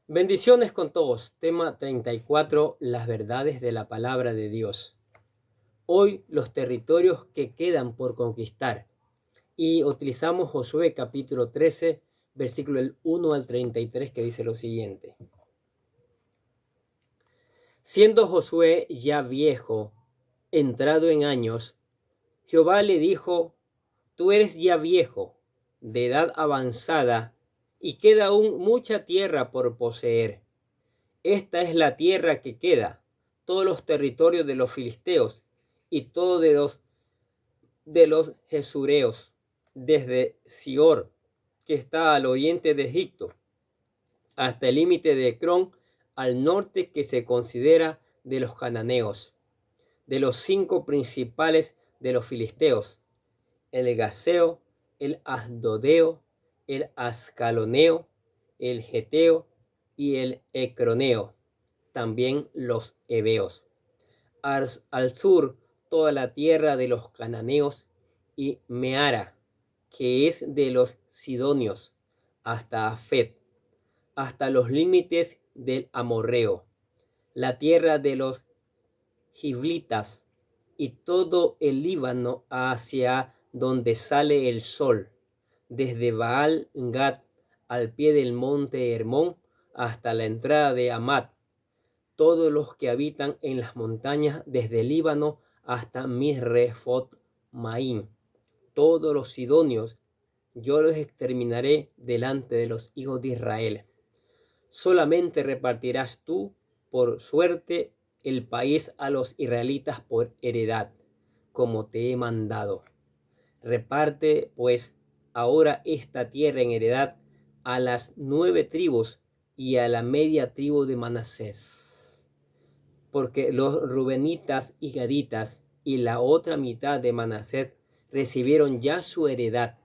Bendiciones con todos. Tema 34. Las verdades de la palabra de Dios. Hoy los territorios que quedan por conquistar. Y utilizamos Josué capítulo 13, versículo del 1 al 33, que dice lo siguiente. Siendo Josué ya viejo, entrado en años, Jehová le dijo: Tú eres ya viejo, de edad avanzada, y queda aún mucha tierra por poseer. Esta es la tierra que queda, todos los territorios de los filisteos y todo de los jesureos, desde Sior, que está al oriente de Egipto, hasta el límite de Ecrón, al norte, que se considera de los cananeos, de los 5 principales de los filisteos: el gaseo, el asdodeo, el ascaloneo, el geteo y el ecroneo, también los heveos. Al sur, toda la tierra de los cananeos, y Meara, que es de los sidonios, hasta Afet, hasta los límites del amorreo, la tierra de los giblitas, y todo el Líbano hacia donde sale el sol, desde Baal Gad al pie del monte Hermón hasta la entrada de Amat, todos los que habitan en las montañas desde el Líbano hasta Misrefot Maim, todos los sidonios, yo los exterminaré delante de los hijos de Israel. Solamente repartirás tú por suerte el país a los israelitas por heredad, como te he mandado. Reparte pues ahora esta tierra en heredad a las 9 tribus y a la media tribu de Manasés, porque los rubenitas y gaditas y la otra mitad de Manasés recibieron ya su heredad,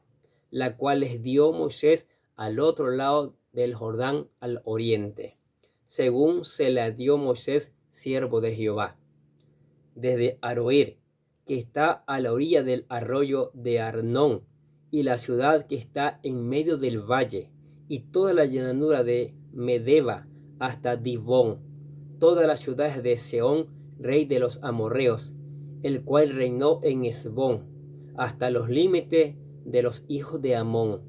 la cual les dio Moisés al otro lado del Jordán, al oriente, según se la dio Moisés, siervo de Jehová, desde Aroer, que está a la orilla del arroyo de Arnón, y la ciudad que está en medio del valle, y toda la llanura de Medeba hasta Dibón, todas las ciudades de Sehón, rey de los amorreos, el cual reinó en Esbón, hasta los límites de los hijos de Amón,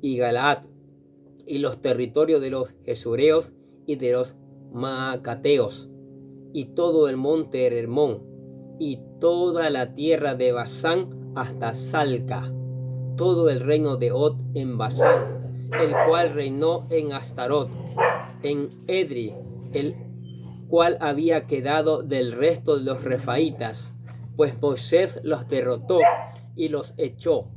y Galaad, y los territorios de los jesureos y de los maacateos, y todo el monte Hermón, y toda la tierra de Basán hasta Salca, todo el reino de Og en Basán, el cual reinó en Astarot, en Edri, el cual había quedado del resto de los refaitas, pues Moisés los derrotó y los echó.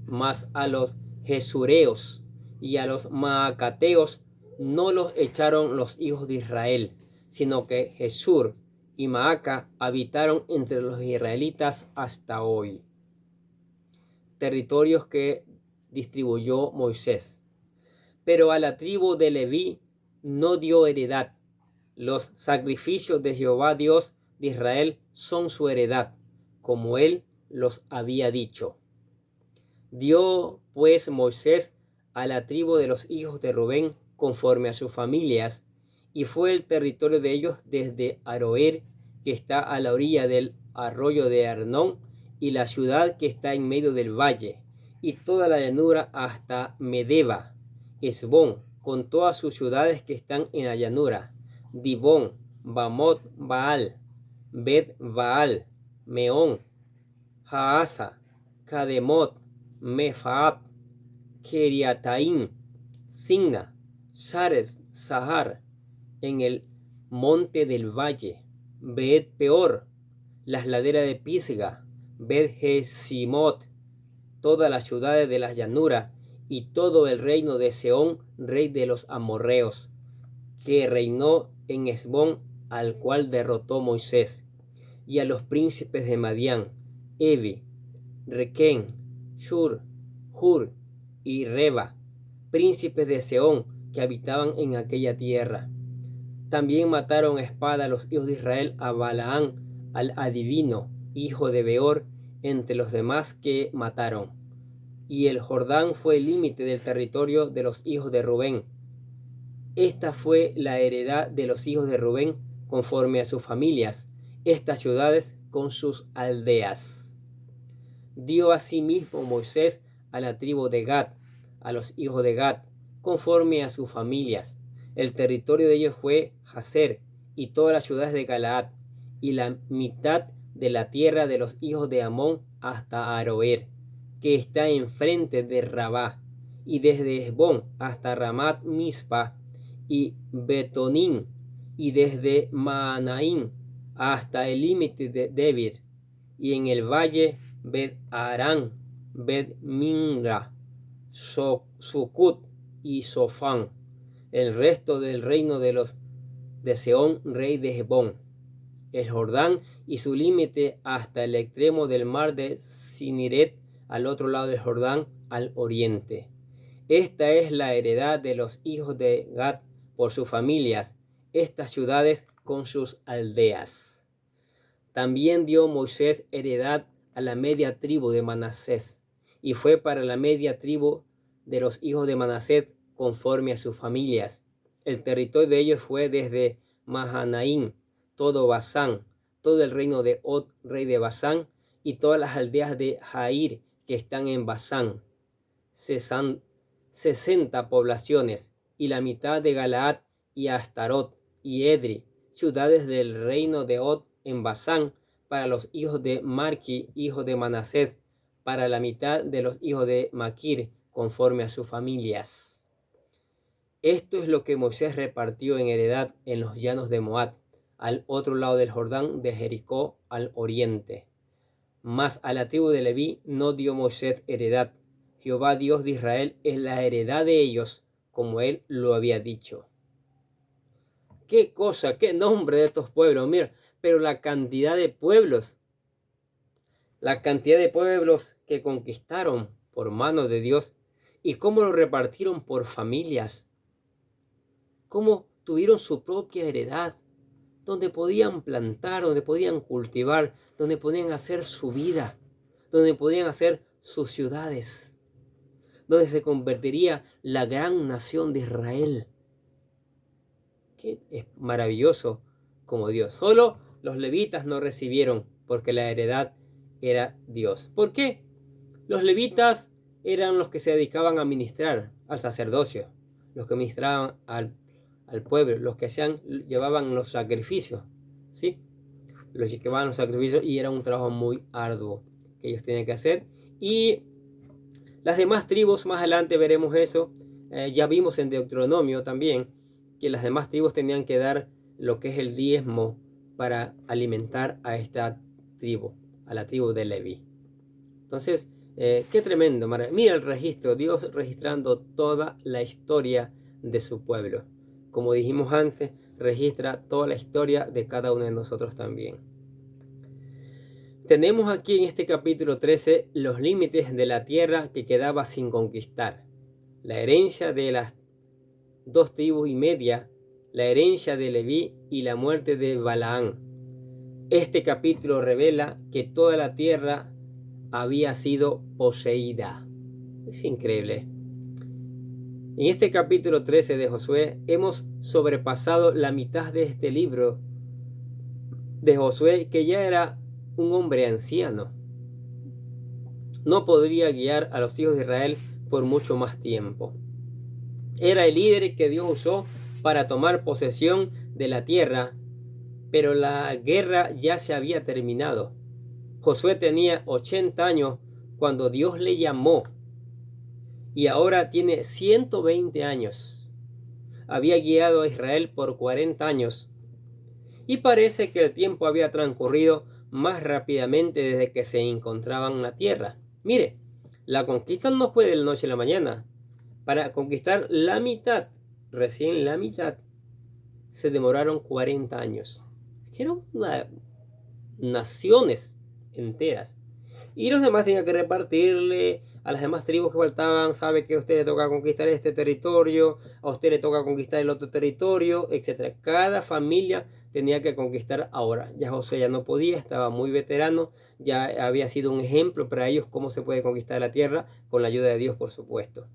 Mas a los jesureos y a los maacateos no los echaron los hijos de Israel, sino que Jesur y Maaca habitaron entre los israelitas hasta hoy. Territorios que distribuyó Moisés. Pero a la tribu de Leví no dio heredad. Los sacrificios de Jehová Dios de Israel son su heredad, como él los había dicho. Dio pues Moisés a la tribu de los hijos de Rubén conforme a sus familias, y fue el territorio de ellos desde Aroer, que está a la orilla del arroyo de Arnón, y la ciudad que está en medio del valle, y toda la llanura hasta Medeba, Esbón, con todas sus ciudades que están en la llanura, Dibón, Bamot Baal, Bet Baal, Meón, Jaasa, Kademot, Mefaat, Kiriataim, Signa, Sares, Sahar, en el monte del valle, Bet Peor, las laderas de Pisga, Bet Jesimot, todas las ciudades de las llanuras, y todo el reino de Sehón, rey de los amorreos, que reinó en Esbón, al cual derrotó Moisés, y a los príncipes de Madián, Evi, Requén, Shur, Hur y Reba, príncipes de Sehón, que habitaban en aquella tierra. También mataron a espada a los hijos de Israel a Balaán, al adivino, hijo de Beor, entre los demás que mataron. Y el Jordán fue el límite del territorio de los hijos de Rubén. Esta fue la heredad de los hijos de Rubén conforme a sus familias, estas ciudades con sus aldeas. Dio asimismo Moisés a la tribu de Gad, a los hijos de Gad, conforme a sus familias. El territorio de ellos fue Jazer y todas las ciudades de Galaad, y la mitad de la tierra de los hijos de Amón hasta Aroer, que está enfrente de Rabá, y desde Esbón hasta Ramat Mispa y Betonín, y desde Maanaín hasta el límite de Debir, y en el valle Bet-Arán, Bet-Minra, Sucut y Sofán, el resto del reino de Sehón, rey de Hesbón, el Jordán y su límite hasta el extremo del mar de Siniret, al otro lado del Jordán, al oriente. Esta es la heredad de los hijos de Gad por sus familias, estas ciudades con sus aldeas. También dio Moisés heredad a la media tribu de Manasés, y fue para la media tribu de los hijos de Manasés conforme a sus familias. El territorio de ellos fue desde Mahanaín, todo Basán, todo el reino de Og, rey de Basán, y todas las aldeas de Jair que están en Basán, 60 poblaciones, y la mitad de Galaad y Astarot y Edri, ciudades del reino de Og en Basán, para los hijos de Marqui, hijo de Manasés, para la mitad de los hijos de Maquir, conforme a sus familias. Esto es lo que Moisés repartió en heredad en los llanos de Moab, al otro lado del Jordán, de Jericó al oriente. Mas a la tribu de Leví no dio Moisés heredad. Jehová Dios de Israel es la heredad de ellos, como él lo había dicho. Qué cosa, qué nombre de estos pueblos, mira, pero la cantidad de pueblos que conquistaron por mano de Dios, y cómo lo repartieron por familias, cómo tuvieron su propia heredad, donde podían plantar, donde podían cultivar, donde podían hacer su vida, donde podían hacer sus ciudades, donde se convertiría la gran nación de Israel. Que es maravilloso como Dios. Solo los levitas no recibieron, porque la heredad era Dios. ¿Por qué? Los levitas eran los que se dedicaban a ministrar al sacerdocio, los que ministraban al pueblo, los que llevaban los sacrificios, ¿sí? Los que llevaban los sacrificios, y era un trabajo muy arduo que ellos tenían que hacer. Y las demás tribus, más adelante veremos eso, ya vimos en Deuteronomio también, que las demás tribus tenían que dar lo que es el diezmo para alimentar a esta tribu, a la tribu de Leví. Entonces, qué tremendo, mira el registro, Dios registrando toda la historia de su pueblo. Como dijimos antes, registra toda la historia de cada uno de nosotros también. Tenemos aquí en este capítulo 13 los límites de la tierra que quedaba sin conquistar, la herencia de las 2 tribus y media, la herencia de Leví y la muerte de Balaán. Este capítulo revela que toda la tierra había sido poseída. Es increíble. En este capítulo 13 de Josué hemos sobrepasado la mitad de este libro de Josué, que ya era un hombre anciano. No podría guiar a los hijos de Israel por mucho más tiempo. Era el líder que Dios usó para tomar posesión de la tierra, pero la guerra ya se había terminado. Josué tenía 80 años cuando Dios le llamó, y ahora tiene 120 años. Había guiado a Israel por 40 años, y parece que el tiempo había transcurrido más rápidamente desde que se encontraban en la tierra. Mire, la conquista no fue de la noche a la mañana. Para conquistar la mitad, recién la mitad, se demoraron 40 años. Eran naciones enteras. Y los demás tenían que repartirle a las demás tribus que faltaban. Sabe que a usted le toca conquistar este territorio, a usted le toca conquistar el otro territorio, etc. Cada familia tenía que conquistar ahora. Ya Josué ya no podía, estaba muy veterano, ya había sido un ejemplo para ellos cómo se puede conquistar la tierra, con la ayuda de Dios, por supuesto.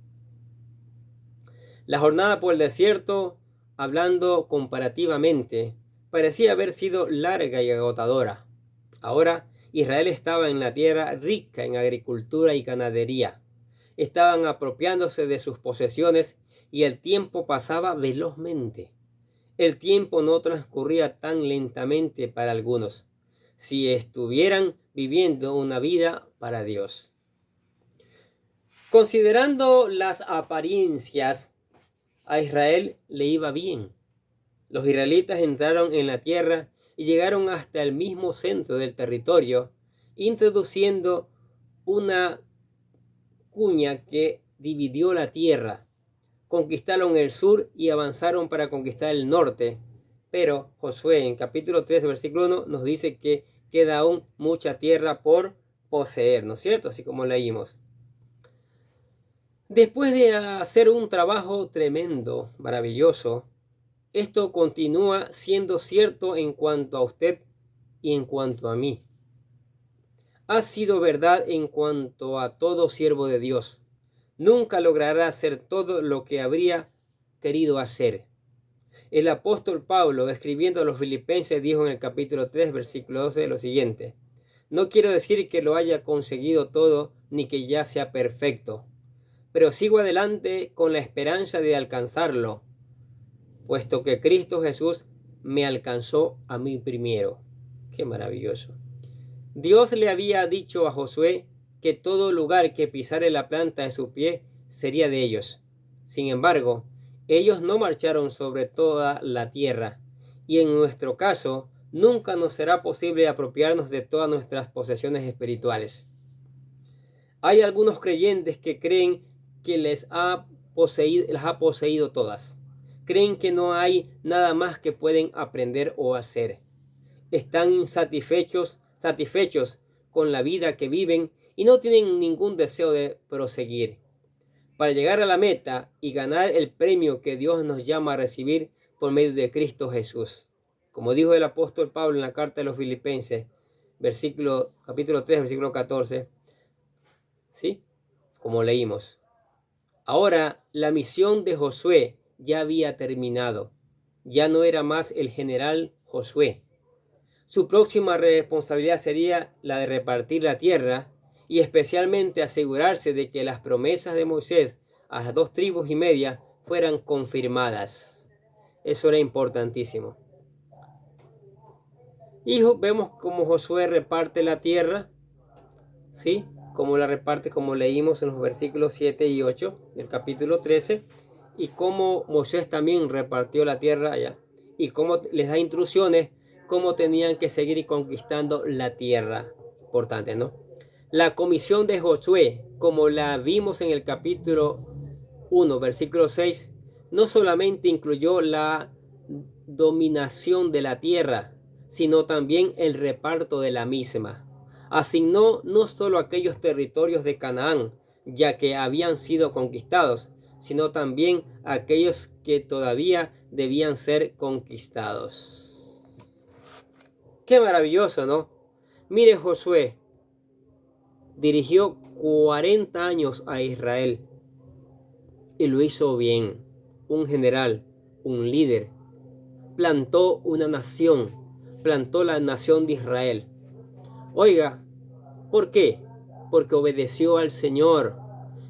La jornada por el desierto hablando comparativamente, parecía haber sido larga y agotadora. Ahora, Israel estaba en la tierra rica en agricultura y ganadería. Estaban apropiándose de sus posesiones y el tiempo pasaba velozmente. El tiempo no transcurría tan lentamente para algunos, si estuvieran viviendo una vida para Dios. Considerando las apariencias, a Israel le iba bien. Los israelitas entraron en la tierra y llegaron hasta el mismo centro del territorio, introduciendo una cuña que dividió la tierra. Conquistaron el sur y avanzaron para conquistar el norte. Pero Josué en capítulo 3, versículo 1 nos dice que queda aún mucha tierra por poseer, ¿no es cierto? Así como leímos. Después de hacer un trabajo tremendo, maravilloso, esto continúa siendo cierto en cuanto a usted y en cuanto a mí. Ha sido verdad en cuanto a todo siervo de Dios. Nunca logrará hacer todo lo que habría querido hacer. El apóstol Pablo, escribiendo a los Filipenses, dijo en el capítulo 3, versículo 12 lo siguiente: no quiero decir que lo haya conseguido todo ni que ya sea perfecto, pero sigo adelante con la esperanza de alcanzarlo, puesto que Cristo Jesús me alcanzó a mí primero. ¡Qué maravilloso! Dios le había dicho a Josué que todo lugar que pisare la planta de su pie sería de ellos. Sin embargo, ellos no marcharon sobre toda la tierra, y en nuestro caso, nunca nos será posible apropiarnos de todas nuestras posesiones espirituales. Hay algunos creyentes que creen que las ha poseído todas. Creen que no hay nada más que pueden aprender o hacer. Están insatisfechos con la vida que viven y no tienen ningún deseo de proseguir para llegar a la meta y ganar el premio que Dios nos llama a recibir por medio de Cristo Jesús. Como dijo el apóstol Pablo en la carta de los Filipenses, capítulo 3, versículo 14, ¿sí? Como leímos. Ahora la misión de Josué ya había terminado. Ya no era más el general Josué. Su próxima responsabilidad sería la de repartir la tierra y especialmente asegurarse de que las promesas de Moisés a las 2 tribus y media fueran confirmadas. Eso era importantísimo. Y vemos cómo Josué reparte la tierra, ¿sí? Cómo la reparte, como leímos en los versículos 7 y 8 del capítulo 13, y cómo Moisés también repartió la tierra allá, y cómo les da instrucciones cómo tenían que seguir conquistando la tierra. Importante, ¿no? La comisión de Josué, como la vimos en el capítulo 1, versículo 6, no solamente incluyó la dominación de la tierra, sino también el reparto de la misma. Asignó no solo aquellos territorios de Canaán, ya que habían sido conquistados, sino también aquellos que todavía debían ser conquistados. Qué maravilloso, ¿no? Mire, Josué dirigió 40 años a Israel y lo hizo bien. Un general, un líder, plantó una nación, plantó la nación de Israel. Oiga, ¿por qué? Porque obedeció al Señor,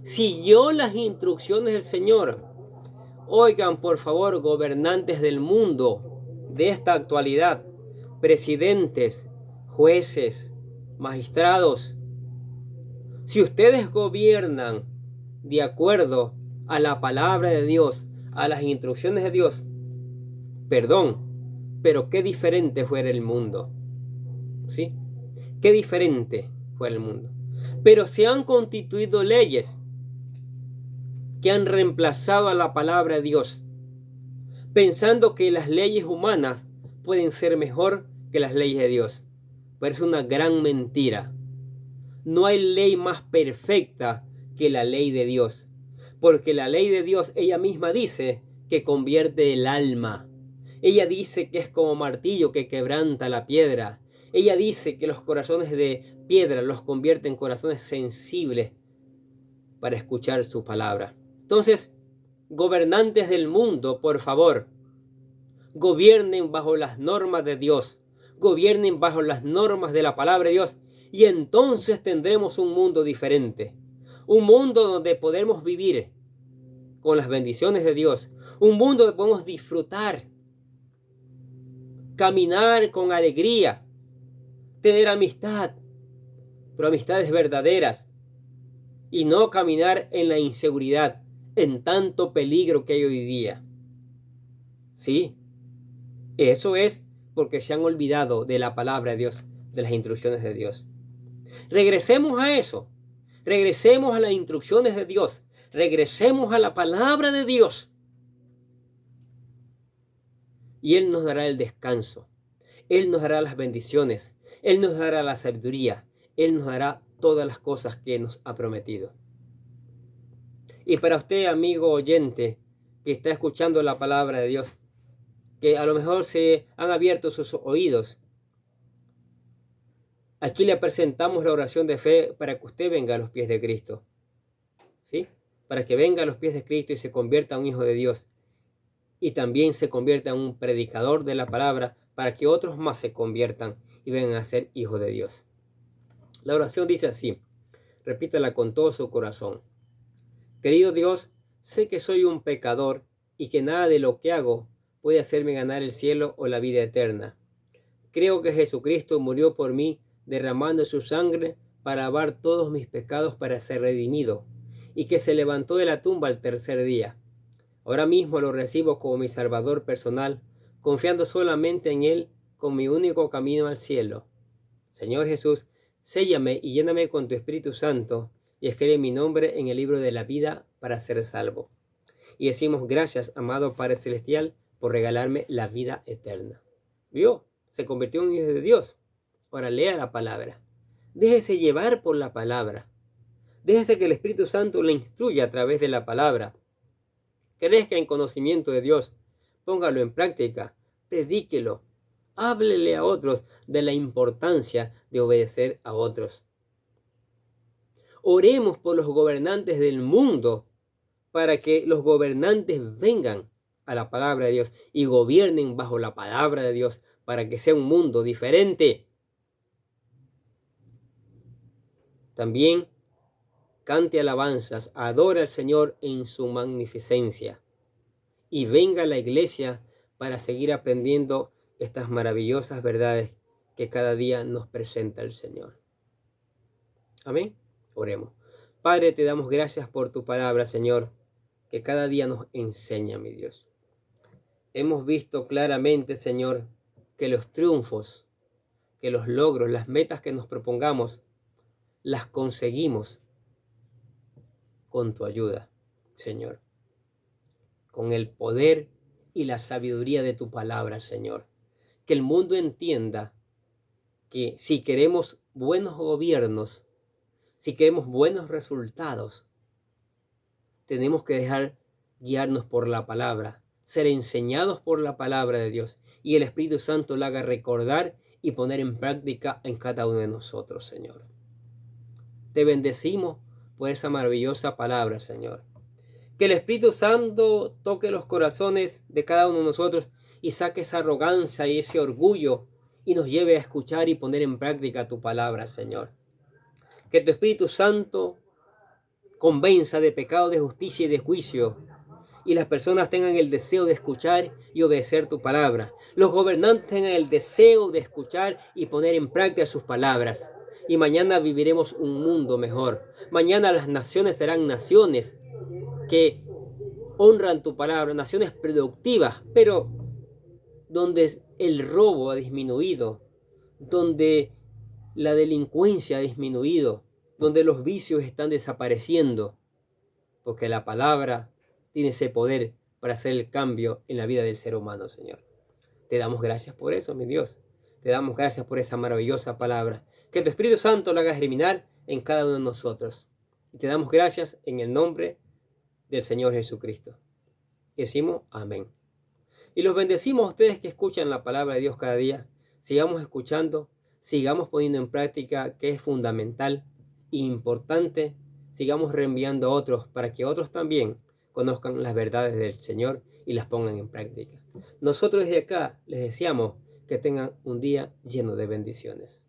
siguió las instrucciones del Señor. Oigan, por favor, gobernantes del mundo de esta actualidad, presidentes, jueces, magistrados, si ustedes gobiernan de acuerdo a la palabra de Dios, a las instrucciones de Dios, perdón, pero qué diferente fuera el mundo, ¿sí? Qué diferente fuera el mundo. Pero se han constituido leyes que han reemplazado a la palabra de Dios, pensando que las leyes humanas pueden ser mejor que las leyes de Dios. Pero es una gran mentira. No hay ley más perfecta que la ley de Dios, porque la ley de Dios, ella misma dice que convierte el alma. Ella dice que es como martillo que quebranta la piedra. Ella dice que los corazones de piedra los convierte en corazones sensibles para escuchar su palabra. Entonces, gobernantes del mundo, por favor, gobiernen bajo las normas de Dios, gobiernen bajo las normas de la palabra de Dios, y entonces tendremos un mundo diferente, un mundo donde podemos vivir con las bendiciones de Dios, un mundo donde podemos disfrutar, caminar con alegría, tener amistad, pero amistades verdaderas, y no caminar en la inseguridad, en tanto peligro que hay hoy día. Sí, eso es porque se han olvidado de la palabra de Dios, de las instrucciones de Dios. Regresemos a eso. Regresemos a las instrucciones de Dios. Regresemos a la palabra de Dios. Y Él nos dará el descanso. Él nos dará las bendiciones. Él nos dará la sabiduría. Él nos dará todas las cosas que nos ha prometido. Y para usted, amigo oyente, que está escuchando la palabra de Dios, que a lo mejor se han abierto sus oídos, aquí le presentamos la oración de fe para que usted venga a los pies de Cristo. ¿Sí? Para que venga a los pies de Cristo y se convierta en un hijo de Dios. Y también se convierta en un predicador de la palabra para que otros más se conviertan y vengan a ser hijos de Dios. La oración dice así, repítela con todo su corazón. Querido Dios, sé que soy un pecador y que nada de lo que hago puede hacerme ganar el cielo o la vida eterna. Creo que Jesucristo murió por mí derramando su sangre para lavar todos mis pecados para ser redimido, y que se levantó de la tumba al tercer día. Ahora mismo lo recibo como mi Salvador personal, confiando solamente en Él como mi único camino al cielo. Señor Jesús, séllame y lléname con tu Espíritu Santo y escribe mi nombre en el libro de la vida para ser salvo. Y decimos gracias, amado Padre Celestial, por regalarme la vida eterna. ¿Vio? Se convirtió en un hijo de Dios. Ahora lea la palabra. Déjese llevar por la palabra. Déjese que el Espíritu Santo le instruya a través de la palabra. Crezca en conocimiento de Dios. Póngalo en práctica. Predíquelo. Háblele a otros de la importancia de obedecer a otros. Oremos por los gobernantes del mundo para que los gobernantes vengan a la palabra de Dios y gobiernen bajo la palabra de Dios para que sea un mundo diferente. También cante alabanzas, adora al Señor en su magnificencia y venga a la iglesia para seguir aprendiendo estas maravillosas verdades que cada día nos presenta el Señor. Amén. Oremos. Padre, te damos gracias por tu palabra, Señor, que cada día nos enseña, mi Dios. Hemos visto claramente, Señor, que los triunfos, que los logros, las metas que nos propongamos, las conseguimos con tu ayuda, Señor. Con el poder y la sabiduría de tu palabra, Señor. Que el mundo entienda que si queremos buenos gobiernos, si queremos buenos resultados, tenemos que dejar guiarnos por la palabra, ser enseñados por la palabra de Dios, y el Espíritu Santo la haga recordar y poner en práctica en cada uno de nosotros, Señor. Te bendecimos por esa maravillosa palabra, Señor. Que el Espíritu Santo toque los corazones de cada uno de nosotros y saque esa arrogancia y ese orgullo y nos lleve a escuchar y poner en práctica tu palabra, Señor. Que tu Espíritu Santo convenza de pecado, de justicia y de juicio, y las personas tengan el deseo de escuchar y obedecer tu palabra. Los gobernantes tengan el deseo de escuchar y poner en práctica sus palabras. Y mañana viviremos un mundo mejor. Mañana las naciones serán naciones que honran tu palabra, naciones productivas, pero donde el robo ha disminuido, donde la delincuencia ha disminuido, donde los vicios están desapareciendo, porque la palabra tiene ese poder para hacer el cambio en la vida del ser humano, Señor. Te damos gracias por eso, mi Dios. Te damos gracias por esa maravillosa palabra. Que tu Espíritu Santo la haga germinar en cada uno de nosotros. Y te damos gracias en el nombre del Señor Jesucristo. Y decimos amén. Y los bendecimos a ustedes que escuchan la palabra de Dios cada día. Sigamos escuchando, sigamos poniendo en práctica, que es fundamental e importante. Sigamos reenviando a otros para que otros también conozcan las verdades del Señor y las pongan en práctica. Nosotros desde acá les deseamos que tengan un día lleno de bendiciones.